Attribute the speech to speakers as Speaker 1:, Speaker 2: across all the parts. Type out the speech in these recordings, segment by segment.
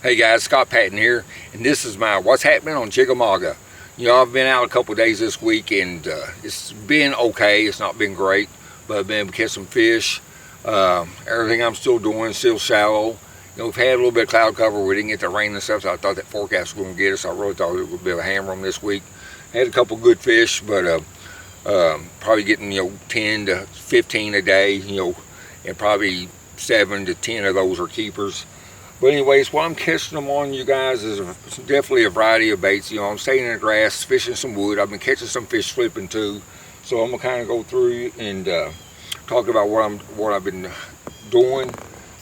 Speaker 1: Hey guys, Scott Patton here, and this is my What's Happening on Chickamauga. You know, I've been out a couple days this week, and it's been okay. It's not been great, but I've been able to catch some fish. Everything I'm still doing, still shallow. You know, we've had a little bit of cloud cover. We didn't get the rain and stuff, so I thought that forecast was going to get us. I really thought it would be a hammer on this week. Had a couple good fish, but probably getting 10 to 15 a day. And probably 7 to 10 of those are keepers. But anyways, what I'm catching them on, you guys, is definitely a variety of baits. I'm staying in the grass, fishing some wood. I've been catching some fish flipping too. So I'm gonna kind of go through and talk about what I've been doing.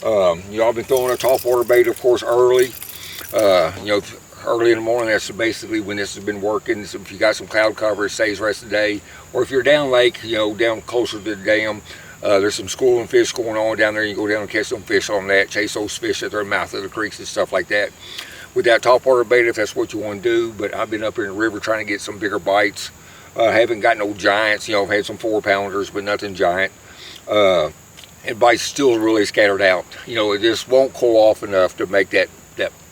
Speaker 1: I've been throwing a top water bait, of course, early. Early in the morning. That's basically when this has been working. So if you got some cloud cover, it stays the rest of the day. Or if you're down lake, down closer to the dam. There's some schooling fish going on down there. You go down and catch some fish on that, chase those fish at their mouth of the creeks and stuff like that. With that topwater bait, if that's what you want to do. But I've been up in the river trying to get some bigger bites. Haven't got no giants. I've had some 4-pounders, but nothing giant. And bites still really scattered out. It just won't cool off enough to make that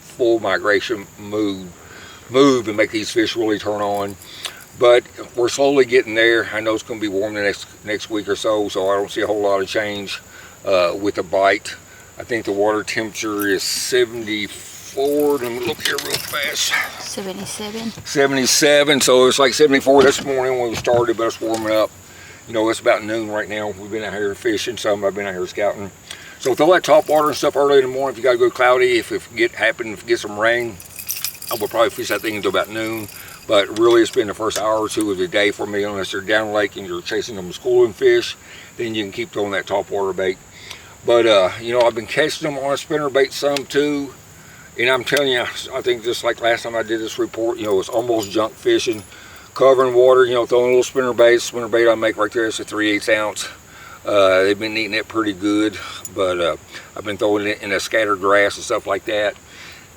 Speaker 1: full migration move and make these fish really turn on. But we're slowly getting there. I know it's going to be warm the next week or so, so I don't see a whole lot of change with the bite. I think the water temperature is 74. Let me look here real fast.
Speaker 2: 77.
Speaker 1: 77, so it's like 74 this morning when we started, but it's warming up. It's about noon right now. We've been out here fishing some. I've been out here scouting. So throw that top water and stuff early in the morning. If you got to go cloudy, if it happen to get some rain, I will probably fish that thing until about noon. But really, it's been the first hour or two of the day for me. Unless you're down lake and you're chasing them schooling fish, then you can keep throwing that top water bait. But I've been catching them on a spinner bait some too. And I'm telling you, I think just like last time I did this report, it's almost junk fishing, covering water. Throwing a little spinner bait. Spinner bait I make right there is a 3/8 ounce. They've been eating it pretty good, but I've been throwing it in a scattered grass and stuff like that.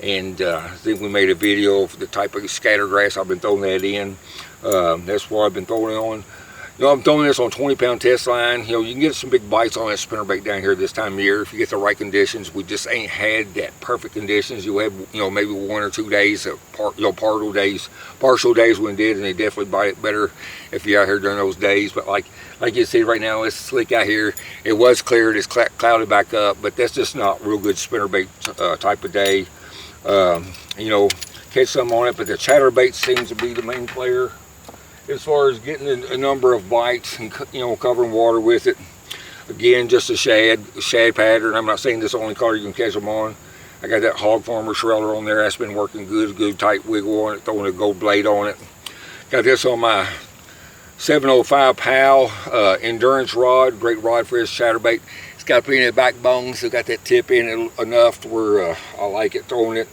Speaker 1: And I think we made a video of the type of scatter grass I've been throwing that in. That's what I've been throwing it on. I'm throwing this on 20-pound test line. You can get some big bites on that spinnerbait down here this time of year if you get the right conditions. We just ain't had that perfect conditions. You'll have maybe 1 or 2 days of partial days when it did, and they definitely bite it better if you're out here during those days. But like you see right now, it's slick out here. It was cleared. It's clouded back up, but that's just not real good spinnerbait type of day. Catch some on it, but the chatterbait seems to be the main player as far as getting a number of bites and covering water with it. Again, just a shad pattern. I'm not saying this is the only color you can catch them on. I got that Hog Farmer Shreller on there. That's been working good tight wiggle on it, throwing a gold blade on it. Got this on my 705 PAL endurance rod, great rod for this chatterbait. It's got plenty of backbone, so got that tip in it enough to where I like it throwing it.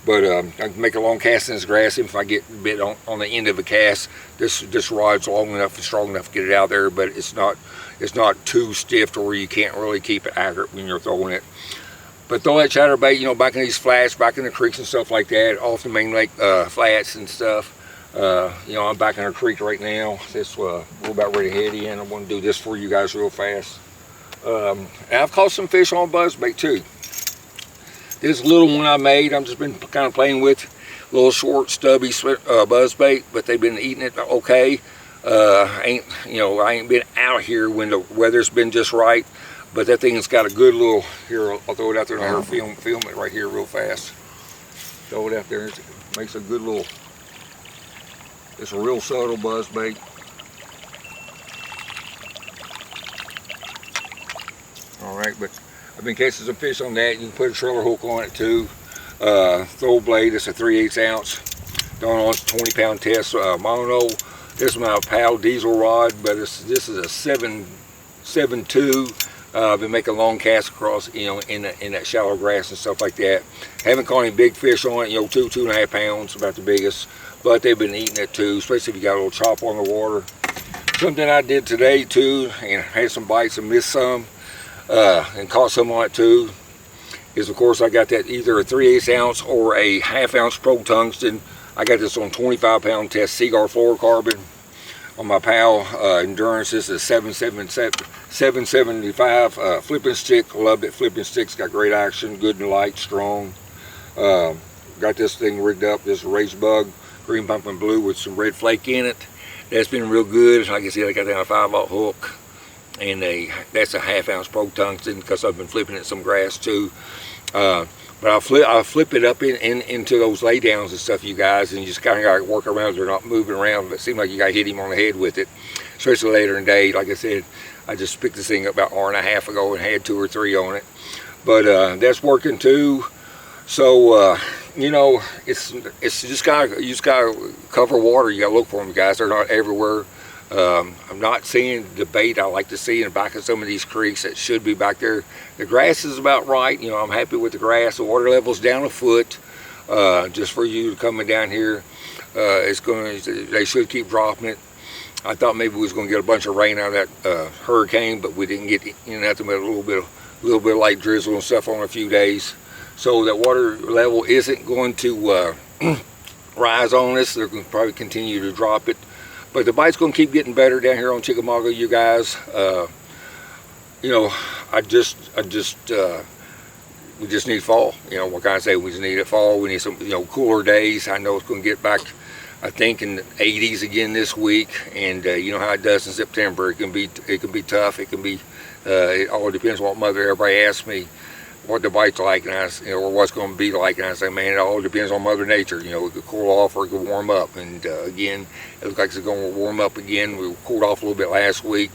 Speaker 1: But I can make a long cast in this grass. If I get bit on the end of a cast, this rod's long enough and strong enough to get it out there, but it's not too stiff to where you can't really keep it accurate when you're throwing it. But throw that chatterbait, back in these flats, back in the creeks and stuff like that, off the main lake flats and stuff. I'm back in a creek right now. We're about ready to head in. I want to do this for you guys real fast. And I've caught some fish on buzzbait too. This little one I made, I've just been kind of playing with, little short, stubby buzzbait, but they've been eating it okay. I ain't been out here when the weather's been just right, but that thing's got a good little. Here, I'll throw it out there and I'll film it right here real fast. Throw it out there. It makes a good little. It's a real subtle buzzbait. All right, but I've been catching some fish on that. You can put a trailer hook on it too. Throw blade, it's a 3/8 ounce. Throwing on 20-pound test mono. This is my PAL diesel rod, but this is a 7.2. I've been making long casts across, in that shallow grass and stuff like that. Haven't caught any big fish on it, 2.5 pounds, about the biggest. But they've been eating it too, especially if you got a little chop on the water. Something I did today too, and had some bites and missed some. And caught some on it too, is of course I got that either a 3/8 ounce or a 1/2 ounce pro tungsten. I got this on 25-pound test Seaguar fluorocarbon on my PAL endurance. This is a 775 flipping stick. Loved it. Flipping stick's got great action, good and light, strong. Got this thing rigged up, this raised bug, green pumpkin blue with some red flake in it. That's been real good. Like I said, I got down a 5/0 hook, and that's a 1/2 ounce pro tungsten because I've been flipping it some grass too. But I'll flip it up into those laydowns and stuff, you guys, and you just kind of got to work around. They're not moving around, but it seems like you got to hit him on the head with it, especially later in the day. Like I said, I just picked this thing up about an hour and a half ago and had 2 or 3 on it. But that's working too. So you know, it's just you just gotta cover water. You gotta look for them, guys. They're not everywhere. I'm not seeing the bait I like to see in the back of some of these creeks that should be back there. The grass is about right. You know, I'm happy with the grass. The water level's down a foot. Just for you coming down here, they should keep dropping it. I thought maybe we was gonna get a bunch of rain out of that hurricane, but we didn't get nothing but a little bit of light drizzle and stuff on a few days. So that water level isn't going to rise on us. They're going to probably continue to drop it. But the bite's going to keep getting better down here on Chickamauga, you guys. You know, we just need fall. You know, what can I say? We just need it fall. We need some, cooler days. I know it's going to get back, I think, in the 80s again this week. And you know how it does in September. It can be tough. It can be. It all depends on what mother. Everybody asks me what the bite's like, and or what's going to be like, and I say, man, it all depends on Mother Nature. You know, it could cool off or it could warm up. And again, it looks like it's going to warm up again. We cooled off a little bit last week.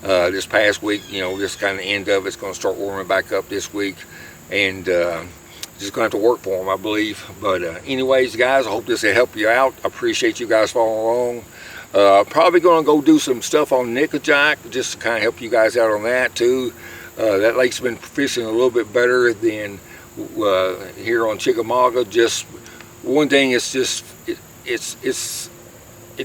Speaker 1: This past week, this kind of end of it's going to start warming back up this week, and just going to have to work for them, I believe. But anyways, guys, I hope this will help you out. I appreciate you guys following along. Probably going to go do some stuff on Nickajack just to kind of help you guys out on that too. That lake's been fishing a little bit better than here on Chickamauga. Just one thing, it's just it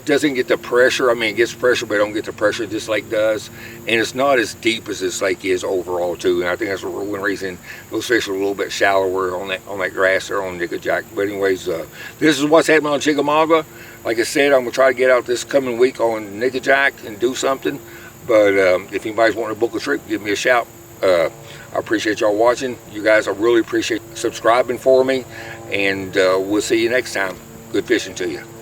Speaker 1: doesn't get the pressure. I mean, it gets pressure, but it don't get the pressure this lake does, and it's not as deep as this lake is overall too. And I think that's one reason those fish are a little bit shallower on that grass there on Nickajack. But anyways, this is what's happening on Chickamauga. Like I said, I'm gonna try to get out this coming week on Nickajack and do something. But if anybody's wanting to book a trip, give me a shout. I appreciate y'all watching. You guys, I really appreciate subscribing for me, and we'll see you next time. Good fishing to you.